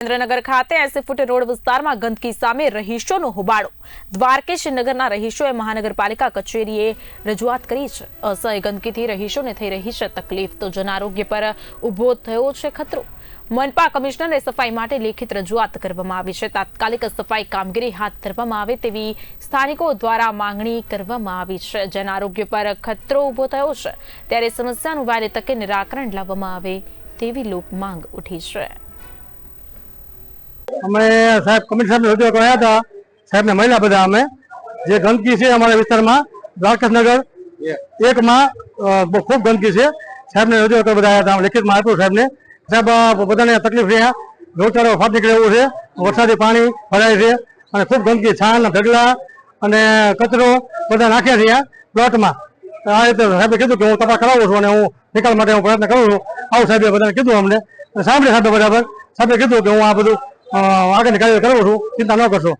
સુરેન્દ્રનગર ખાતે 80 foot road વિસ્તારમાં ગંદકી સામે રહીશોનો હોબાળો। દ્વારકેશ નગરના રહીશોએ મહાનગરપાલિકા કચેરીએ રજૂઆત કરી છે। અસહ્ય ગંદકીથી રહીશોને થઈ રહી છે તકલીફ, તો જન આરોગ્ય પર ઉભો થયો છે ખતરો। મનપા કમિશનરને સફાઈ માટે લેખિત રજૂઆત કરવામાં આવી છે। તાત્કાલિક સફાઈ કામગીરી હાથ ધરવામાં આવે તેવી સ્થાનિકો દ્વારા માંગણી કરવામાં આવી છે। જન આરોગ્ય પર ખતરો ઉભો થયો છે ત્યારે સમસ્યાનું વહેલી તકે નિરાકરણ લાવવામાં આવે તેવી લોક માંગ ઉઠી છે। અમે સાહેબ કમિશનર સાહેબ રજૂઆત કર્યા હતા। સાહેબ ને મળ્યા બધા અમે જે ગંદકી છે અમારા વિસ્તારમાં દ્વારકાનગર એકમાં ખૂબ ગંદકી છે। સાહેબ ને રજૂઆત બધા આવ્યા હતા, લેખિતમાં આપ્યું સાહેબ ને। સાહેબ બધાને તકલીફ છે, રોગચાળો ફાટી નીકળે એવું છે, વરસાદી પાણી ભરાય છે અને ખૂબ ગંદકી, છાણ ઢગલા અને કચરો બધા નાખ્યા છે પ્લોટમાં। આ રીતે સાહેબે કીધું કે હું તપાસ કરાવું છું અને હું નિકાલ માટે હું પ્રયત્ન કરું છું। આવું સાહેબે બધાને કીધું અમને, સાંભળે સાહેબે બરાબર। સાહેબે કીધું કે હું આ બધું આગળની કાર્યવાહી કરું છું, ચિંતા ન કરશો।